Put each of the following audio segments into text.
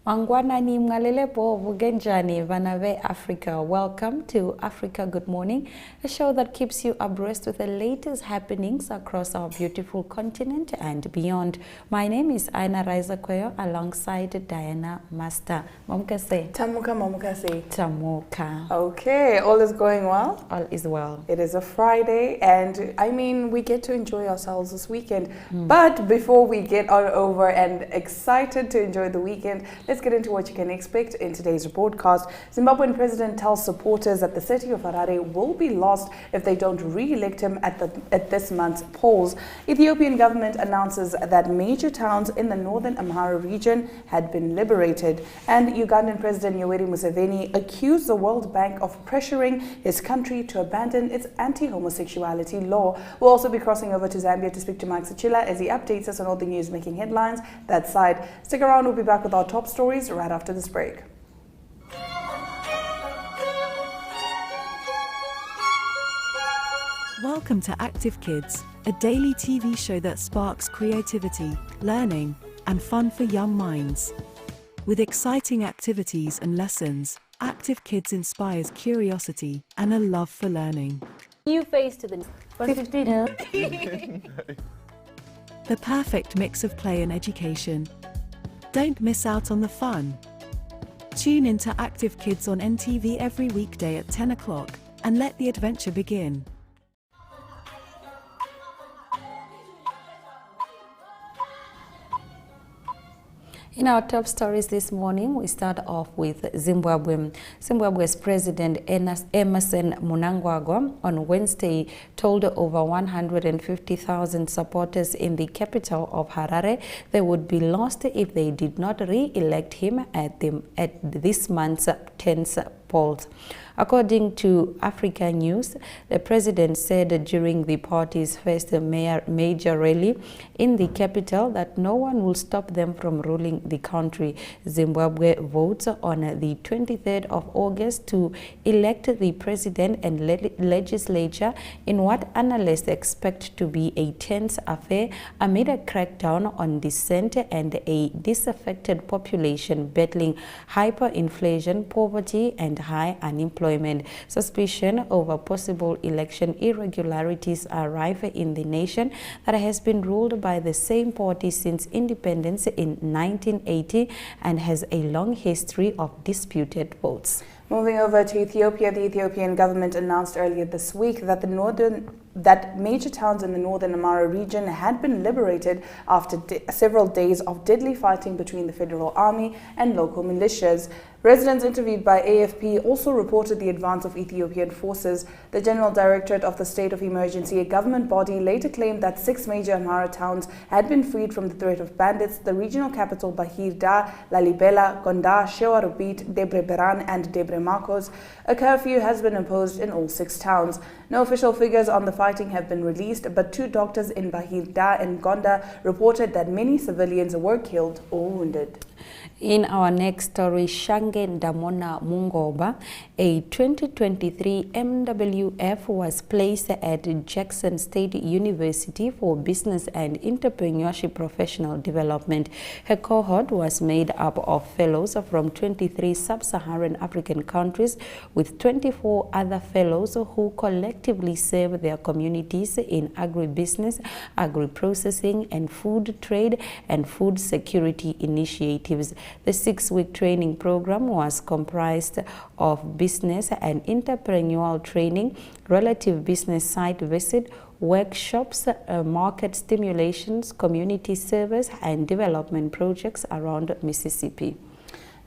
Mangwana ni mngalelepo vugenjani vanave Africa. Welcome to Africa Good Morning, a show that keeps you abreast with the latest happenings across our beautiful continent and beyond. My name is Aina Raizakweyo alongside Diana Master. Mamukase. Tamuka mamukase. Tamuka. Okay, all is going well? All is well. It is a Friday and I mean we get to enjoy ourselves this weekend. But before we get on over and excited to enjoy the weekend, let's get into what you can expect in today's broadcast. Zimbabwean president tells supporters that the city of Harare will be lost if they don't re-elect him at this month's polls. Ethiopian government announces that major towns in the northern Amhara region had been liberated. And Ugandan President Yoweri Museveni accused the World Bank of pressuring his country to abandon its anti-homosexuality law. We'll also be crossing over to Zambia to speak to Mike Sachila as he updates us on all the news making headlines that side. Stick around, we'll be back with our top stories right after this break. Welcome to Active Kids, a daily TV show that sparks creativity, learning, and fun for young minds. With exciting activities and lessons, Active Kids inspires curiosity and a love for learning. New face to the 15. The perfect mix of play and education. Don't miss out on the fun. Tune into Active Kids on NTV every weekday at 10 o'clock and let the adventure begin. In our top stories this morning, we start off with Zimbabwe. Zimbabwe's President Emmerson Mnangagwa on Wednesday told over 150,000 supporters in the capital of Harare they would be lost if they did not re-elect him at this month's 10th polls. According to Africa News, the president said during the party's first major rally in the capital that no one will stop them from ruling the country. Zimbabwe votes on the 23rd of August to elect the president and legislature in what analysts expect to be a tense affair amid a crackdown on dissent and a disaffected population battling hyperinflation, poverty, and high unemployment. Suspicion over possible election irregularities are rife in the nation that has been ruled by the same party since independence in 1980 and has a long history of disputed votes. Moving over to Ethiopia, the Ethiopian government announced earlier this week that major towns in the northern Amhara region had been liberated after several days of deadly fighting between the federal army and local militias. Residents interviewed by AFP also reported the advance of Ethiopian forces. The General Directorate of the State of Emergency, a government body, later claimed that 6 major Amhara towns had been freed from the threat of bandits. The regional capital Bahir Dar, Lalibela, Gondar, Shewarubit, Debre Beran and Debre Marcos. A curfew has been imposed in all 6 towns. No official figures on the fighting have been released, but 2 doctors in Bahir Dar and Gondar reported that many civilians were killed or wounded. In our next story, Shange Damona Mungoba, a 2023 MWF, was placed at Jackson State University for Business and Entrepreneurship Professional Development. Her cohort was made up of fellows from 23 sub-Saharan African countries with 24 other fellows who collectively serve their communities in agribusiness, agri-processing, and food trade and food security initiatives. The 6-week training program was comprised of business and entrepreneurial training, relative business site visit, workshops, market stimulations, community service, and development projects around Mississippi.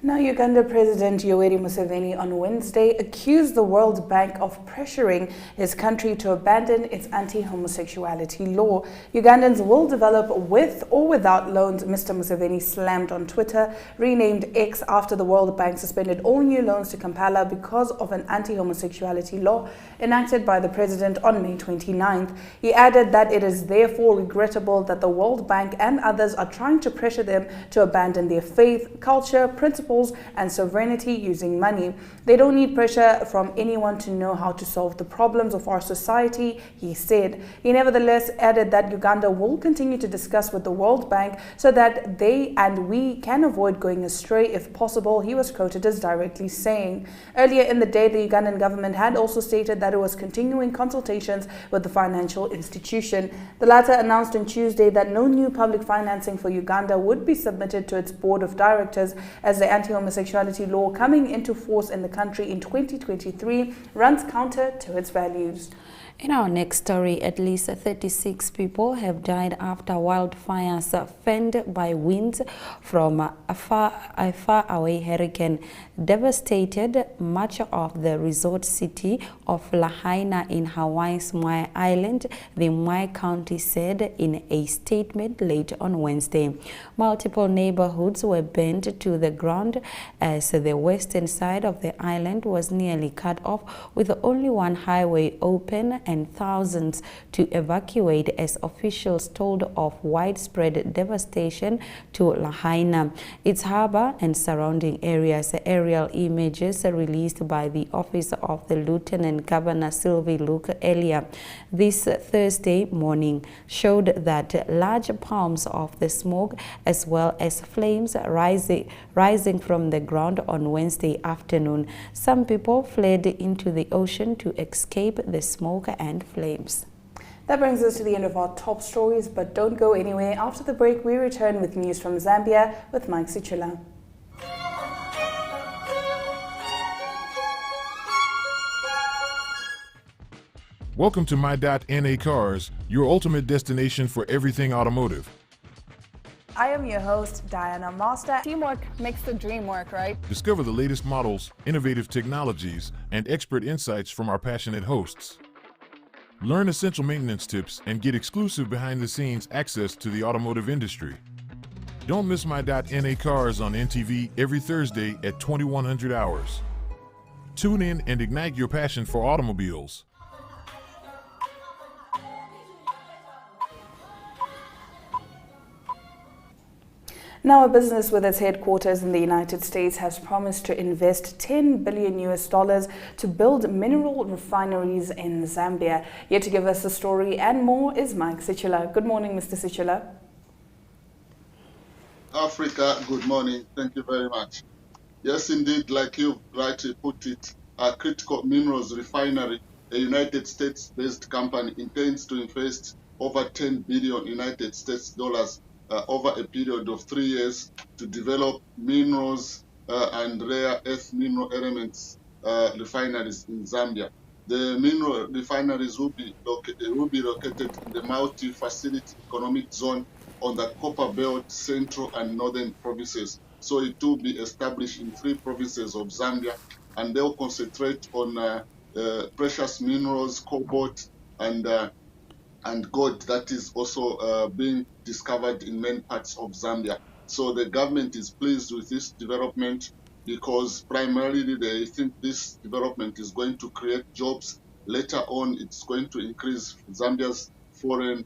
Now, Uganda President Yoweri Museveni on Wednesday accused the World Bank of pressuring his country to abandon its anti-homosexuality law. Ugandans will develop with or without loans, Mr. Museveni slammed on Twitter, renamed X after the World Bank suspended all new loans to Kampala because of an anti-homosexuality law enacted by the president on May 29th. He added that it is therefore regrettable that the World Bank and others are trying to pressure them to abandon their faith, culture, principles, principles and sovereignty using money. They don't need pressure from anyone to know how to solve the problems of our society, he said. He nevertheless added that Uganda will continue to discuss with the World Bank so that they and we can avoid going astray if possible, he was quoted as directly saying. Earlier in the day, the Ugandan government had also stated that it was continuing consultations with the financial institution. The latter announced on Tuesday that no new public financing for Uganda would be submitted to its board of directors as the anti-homosexuality law coming into force in the country in 2023 runs counter to its values. In our next story, at least 36 people have died after wildfires fanned by winds from a far-away hurricane devastated much of the resort city of Lahaina in Hawaii's Maui Island, the Maui County said in a statement late on Wednesday. Multiple neighborhoods were burnt to the ground as the western side of the island was nearly cut off, with only one highway open and thousands to evacuate as officials told of widespread devastation to Lahaina, its harbor and surrounding areas. Aerial images released by the office of the Lieutenant Governor Sylvie Luke earlier this Thursday morning showed that large palms of the smoke as well as flames rising from the ground on Wednesday afternoon. Some people fled into the ocean to escape the smoke and flames. That brings us to the end of our top stories, but don't go anywhere. After the break, we return with news from Zambia with Mike Sichula. Welcome to My.NA Cars, your ultimate destination for everything automotive. I am your host, Diana Master. Teamwork makes the dream work, right? Discover the latest models, innovative technologies, and expert insights from our passionate hosts. Learn essential maintenance tips and get exclusive behind-the-scenes access to the automotive industry. Don't miss My.NA Cars on NTV every Thursday at 2100 hours. Tune in and ignite your passion for automobiles. Now, a business with its headquarters in the United States has promised to invest $10 billion to build mineral refineries in Zambia. Here to give us the story and more is Mike Sichula. Good morning, Mr. Sichula. Africa, good morning. Thank you very much. Yes, indeed, like you rightly put it, a critical minerals refinery, a United States-based company, intends to invest over 10 billion United States dollars over a period of 3 years to develop minerals and rare earth mineral elements refineries in Zambia. The mineral refineries will be located in the multi-facility economic zone on the Copper Belt, Central and Northern provinces. So it will be established in 3 provinces of Zambia, and they'll concentrate on precious minerals, cobalt, and gold that is also being discovered in many parts of Zambia. So the government is pleased with this development because primarily they think this development is going to create jobs. Later on, it's going to increase Zambia's foreign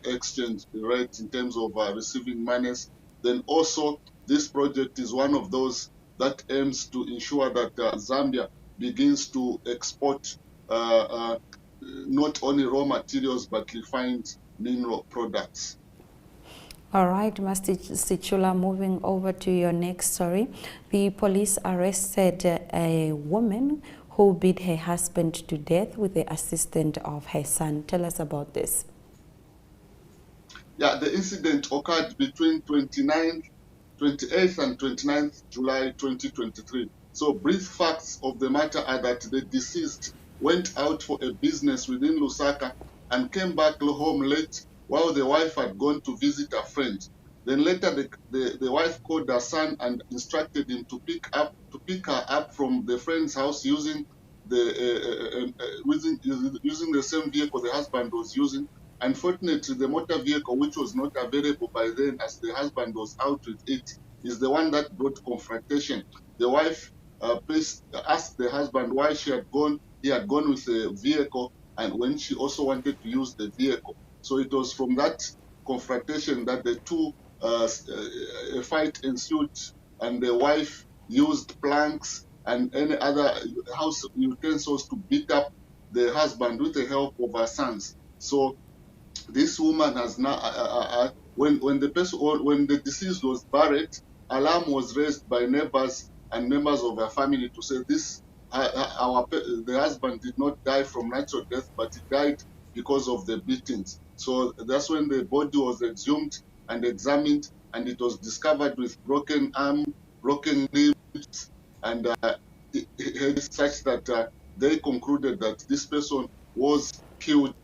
exchange rate in terms of receiving monies. Then also, this project is one of those that aims to ensure that Zambia begins to export not only raw materials but refined mineral products. All right, Mr. Sichula, moving over to your next story. The police arrested a woman who beat her husband to death with the assistance of her son. Tell us about this. Yeah, the incident occurred between 28th and 29th July 2023. So brief facts of the matter are that the deceased went out for a business within Lusaka and came back home late while the wife had gone to visit a friend. Then later the wife called her son and instructed him to pick her up from the friend's house using the same vehicle the husband was using. Unfortunately, the motor vehicle, which was not available by then as the husband was out with it, is the one that brought confrontation. The wife asked the husband why he had gone with the vehicle and when she also wanted to use the vehicle. So it was from that confrontation that the two, a fight ensued and the wife used planks and any other house utensils to beat up the husband with the help of her sons. So this woman has now, when the deceased was buried, alarm was raised by neighbors and members of her family to say this, the husband did not die from natural death, but he died because of the beatings. So that's when the body was exhumed and examined, and it was discovered with broken arm, broken limbs, and such that they concluded that this person was killed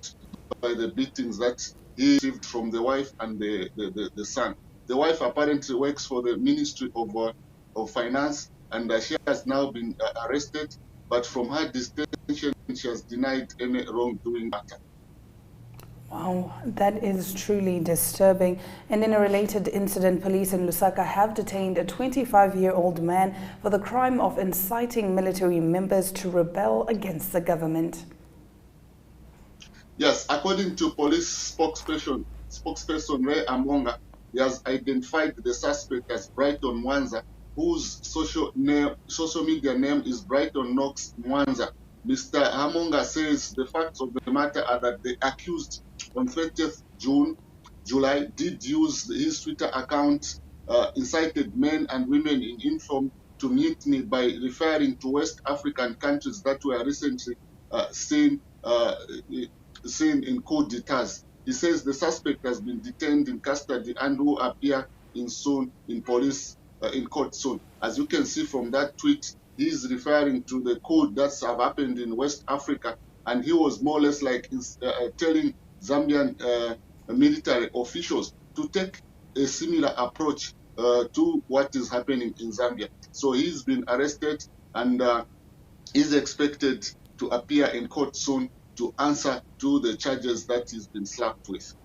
by the beatings that he received from the wife and the son. The wife apparently works for the Ministry of Finance, and she has now been arrested, but from her detention, she has denied any wrongdoing matter. Wow, that is truly disturbing. And in a related incident, police in Lusaka have detained a 25-year-old man for the crime of inciting military members to rebel against the government. Yes, according to police spokesperson Ray Amonga, he has identified the suspect as Brighton Mwanza, whose social media name is Brighton Knox Mwanza. Mr. Amonga says the facts of the matter are that the accused on 30th July did use his Twitter account, incited men and women in uniform to mutiny by referring to West African countries that were recently seen in coup d'etats. He says the suspect has been detained in custody and will appear in court soon. As you can see from that tweet, he is referring to the coup that's have happened in West Africa, and he was more or less like telling Zambian military officials to take a similar approach to what is happening in Zambia. So he's been arrested and is expected to appear in court soon to answer to the charges that he's been slapped with.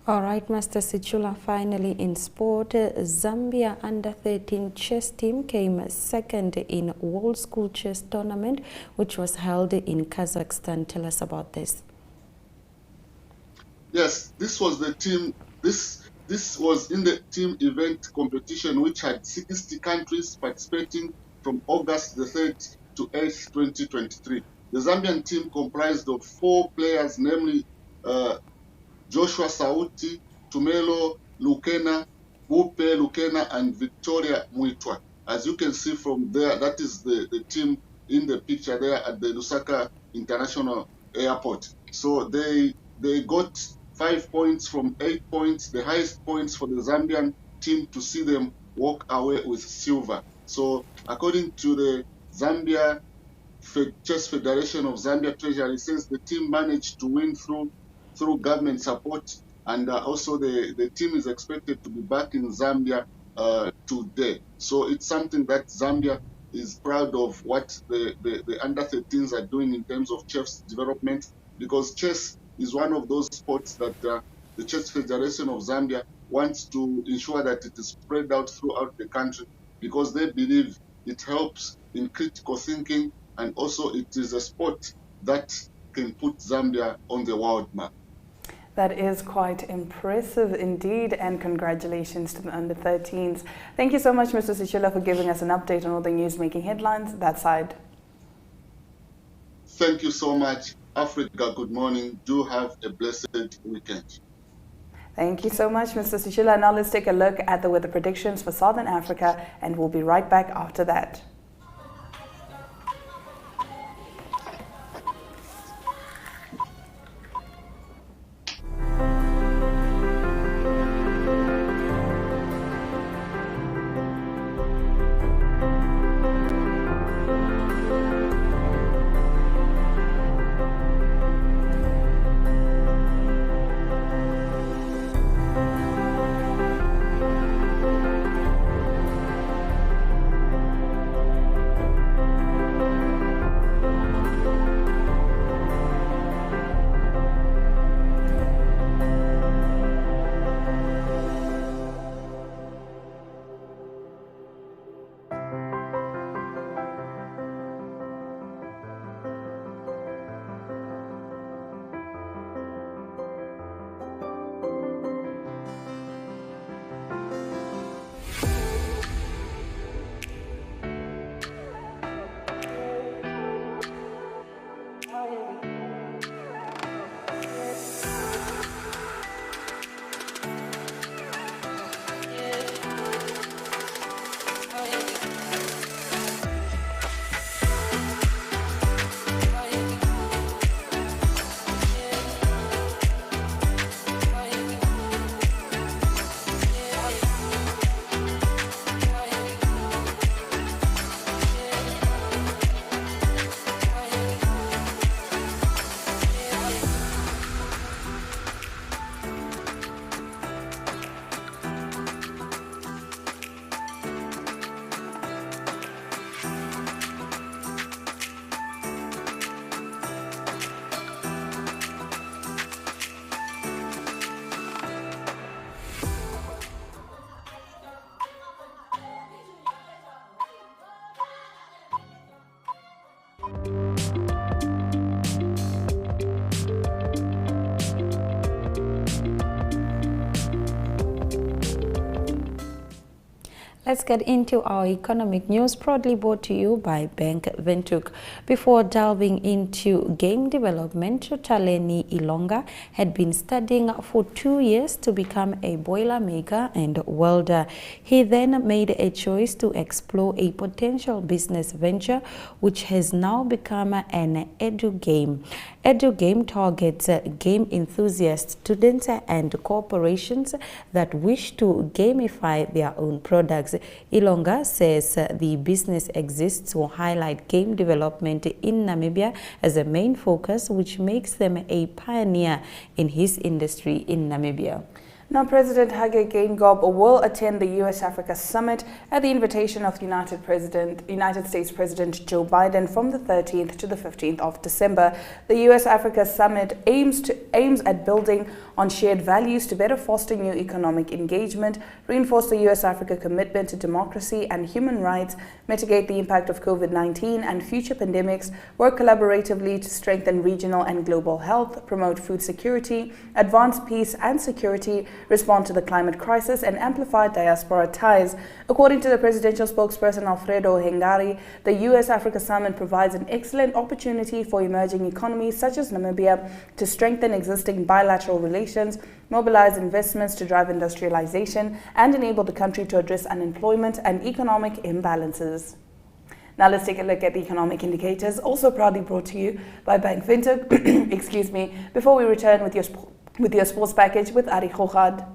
All right, Master Sichula, finally in sport, Zambia under-13 chess team came second in World School Chess Tournament, which was held in Kazakhstan. Tell us about this. Yes, this was the team, this was in the team event competition, which had 60 countries participating from August the 3rd to 8th, 2023. The Zambian team comprised of 4 players, namely Joshua Sauti, Tumelo Lukena, Bupe Lukena, and Victoria Muitwa. As you can see from there, that is the team in the picture there at the Lusaka International Airport. So they got 5 points from 8 points, the highest points for the Zambian team to see them walk away with silver. So according to the Zambia Chess Federation of Zambia Treasury, says the team managed to win through government support, and also the team is expected to be back in Zambia today. So it's something that Zambia is proud of, what the under-13s are doing in terms of chess development, because chess is one of those sports that the Chess Federation of Zambia wants to ensure that it is spread out throughout the country, because they believe it helps in critical thinking, and also it is a sport that can put Zambia on the world map. That is quite impressive indeed, and congratulations to the under-13s. Thank you so much, Mr. Sichula, for giving us an update on all the news making headlines that side. Thank you so much. Africa, good morning. Do have a blessed weekend. Thank you so much, Mr. Sichula. Now let's take a look at the weather predictions for Southern Africa, and we'll be right back after that. Let's get into our economic news, proudly brought to you by Bank Windhoek. Before delving into game development, Tutaleni Ilonga had been studying for 2 years to become a boilermaker and welder. He then made a choice to explore a potential business venture, which has now become an Edu-Game. Edu-Game targets game enthusiast students and corporations that wish to gamify their own products. Ilonga says the business exists to highlight game development in Namibia as a main focus, which makes them a pioneer in his industry in Namibia. Now, President Hage Geingob will attend the U.S.-Africa Summit at the invitation of United States President Joe Biden from the 13th to the 15th of December. The U.S.-Africa Summit aims at building on shared values to better foster new economic engagement, reinforce the U.S.-Africa commitment to democracy and human rights, mitigate the impact of COVID-19 and future pandemics, work collaboratively to strengthen regional and global health, promote food security, advance peace and security, respond to the climate crisis, and amplify diaspora ties. According to the presidential spokesperson Alfredo Hengari, the U.S.-Africa Summit provides an excellent opportunity for emerging economies such as Namibia to strengthen existing bilateral relations, mobilize investments to drive industrialization, and enable the country to address unemployment and economic imbalances. Now let's take a look at the economic indicators, also proudly brought to you by Bank Windhoek. Excuse me, before we return with your sports package with Ari Khogad.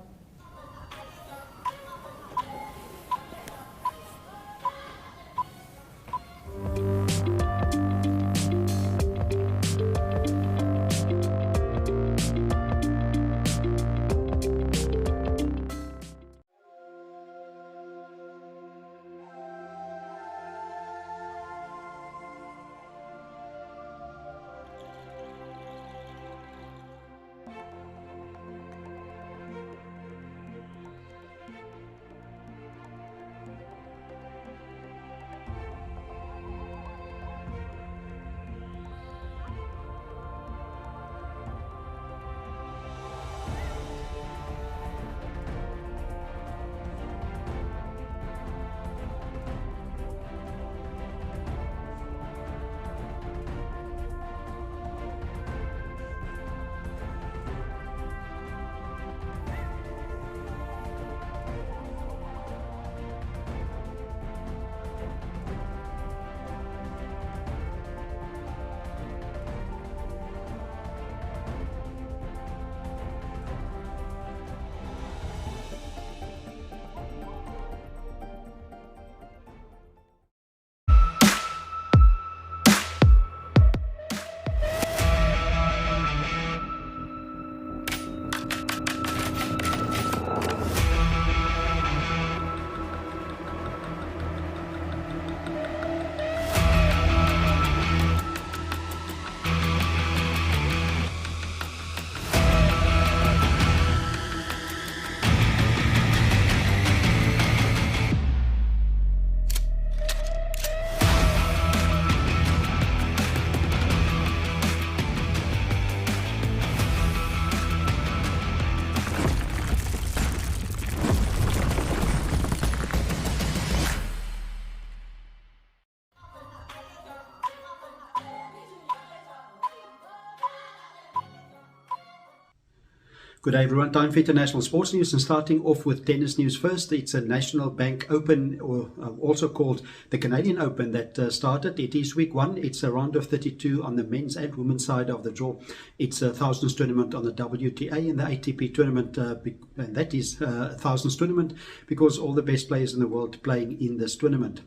Good day everyone, time for international sports news, and starting off with tennis news first. It's a National Bank Open, or also called the Canadian Open, that started. It is week 1. It's a round of 32 on the men's and women's side of the draw. It's a thousands tournament on the WTA and the ATP tournament, and that is a thousands tournament because all the best players in the world playing in this tournament.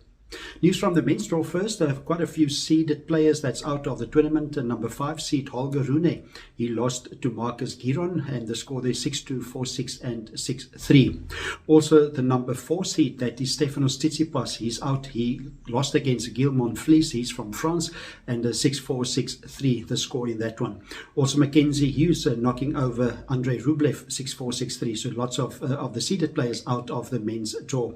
News from the men's draw first. Quite a few seeded players that's out of the tournament. Number 5 seed Holger Rune, he lost to Marcus Giron, and the score there 6-2, 4-6 and 6-3. Also the number 4 seed, that is Stefanos Tsitsipas, he's out. He lost against Gilles Monfils, he's from France, and 6-4, 6-3 the score in that one. Also Mackenzie Hughes knocking over Andrei Rublev 6-4, 6-3. So lots of the seeded players out of the men's draw.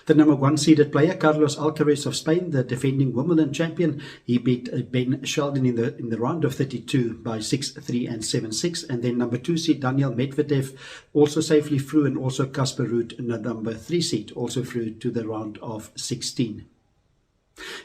The number 1 seeded player, Carlos Alcaraz of Spain, the defending Wimbledon champion, he beat Ben Sheldon in the round of 32 by 6-3 and 7-6. And then number 2 seed Daniel Medvedev also safely through, and also Casper Ruud, number 3 seed, also through to the round of 16.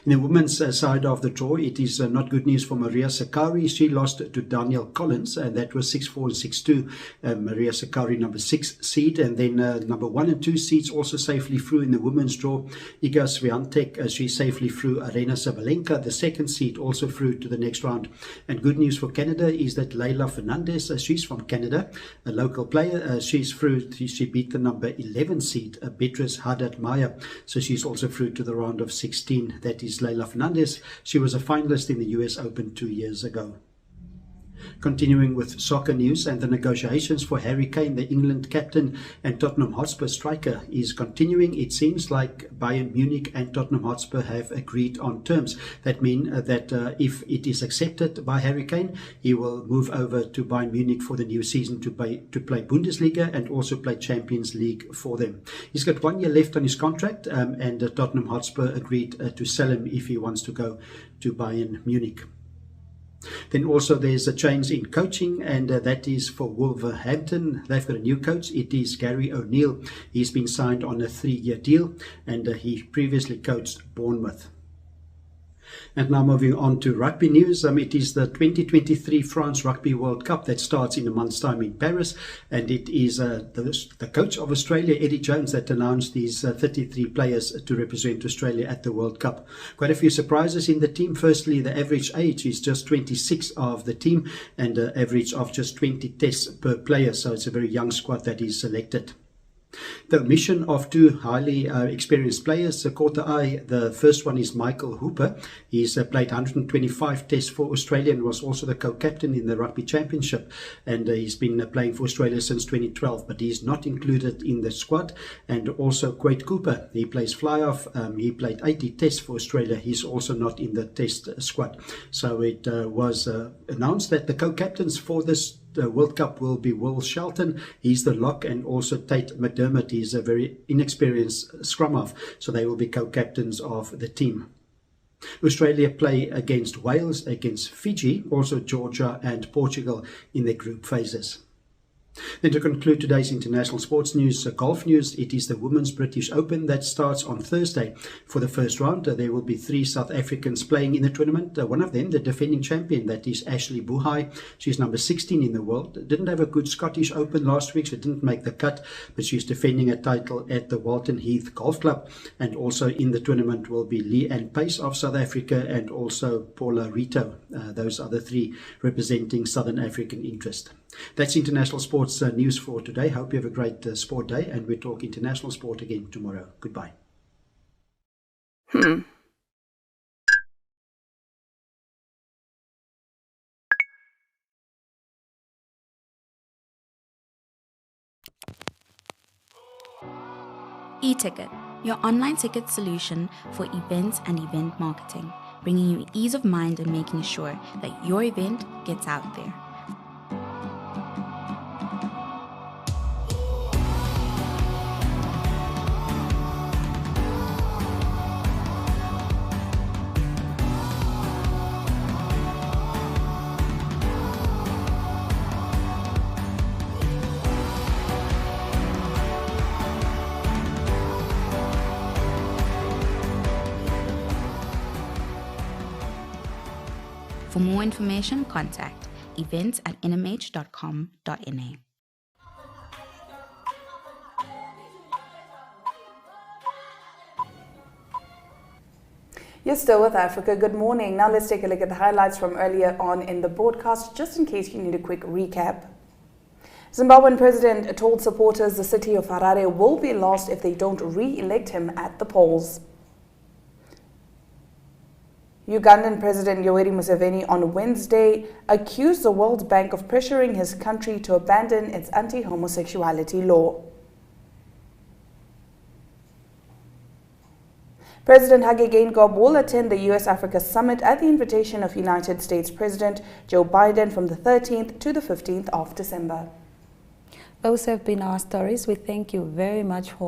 In the women's side of the draw, it is not good news for Maria Sakkari. She lost to Danielle Collins, and that was 6-4 and 6-2. Maria Sakkari, number 6 seed. And then number 1 and 2 seeds also safely through in the women's draw. Iga Swiatek, she safely through. Arena Sabalenka, the 2nd seed, also through to the next round. And good news for Canada is that Leila Fernandez, she's from Canada, a local player. She's through. She beat the number 11 seed, Beatrice Haddad-Maia. So she's also through to the round of 16. That is Leila Fernandez. She was a finalist in the US Open 2 years ago. Continuing with soccer news, and the negotiations for Harry Kane, the England captain and Tottenham Hotspur striker, is continuing. It seems like Bayern Munich and Tottenham Hotspur have agreed on terms that mean that if it is accepted by Harry Kane, he will move over to Bayern Munich for the new season to play Bundesliga and also play Champions League for them. He's got 1 year left on his contract, and Tottenham Hotspur agreed to sell him if he wants to go to Bayern Munich. Then also there's a change in coaching, and that is for Wolverhampton. They've got a new coach. It is Gary O'Neill. He's been signed on a 3-year deal, and he previously coached Bournemouth. And now moving on to rugby news. It is the 2023 France Rugby World Cup that starts in a month's time in Paris, and it is the coach of Australia, Eddie Jones, that announced these 33 players to represent Australia at the World Cup. Quite a few surprises in the team. Firstly, the average age is just 26 of the team, and an average of just 20 tests per player, so it's a very young squad that is selected. The omission of 2 highly experienced players caught the eye. The first one is Michael Hooper. He's played 125 tests for Australia and was also the co-captain in the Rugby Championship. And he's been playing for Australia since 2012, but he's not included in the squad. And also Quade Cooper. He plays fly-off. He played 80 tests for Australia. He's also not in the test squad. So it was announced that the co-captains for this World Cup will be Will Shelton. He's the lock, and also Tate McDermott. He's a very inexperienced scrum half, so they will be co-captains of the team. Australia play against Wales, against Fiji, also Georgia and Portugal in their group phases. Then to conclude today's international sports news, golf news, it is the Women's British Open that starts on Thursday. For the first round, there will be 3 South Africans playing in the tournament. One of them, the defending champion, that is Ashley Buhai. She's number 16 in the world. Didn't have a good Scottish Open last week, so didn't make the cut, but she's defending a title at the Walton Heath Golf Club. And also in the tournament will be Leanne Pace of South Africa and also Paula Rito. Those are the 3 representing Southern African interest. That's international sports news for today. Hope you have a great sport day, and we'll talk international sport again tomorrow. Goodbye. eTicket, your online ticket solution for events and event marketing, bringing you ease of mind and making sure that your event gets out there. For more information, contact events@nmh.com.na. You're still with Africa. Good morning. Now let's take a look at the highlights from earlier on in the broadcast, just in case you need a quick recap. Zimbabwean president told supporters the city of Harare will be lost if they don't re-elect him at the polls. Ugandan President Yoweri Museveni on Wednesday accused the World Bank of pressuring his country to abandon its anti-homosexuality law. President Hage Geingob will attend the US-Africa Summit at the invitation of United States President Joe Biden from the 13th to the 15th of December. Those have been our stories. We thank you very much for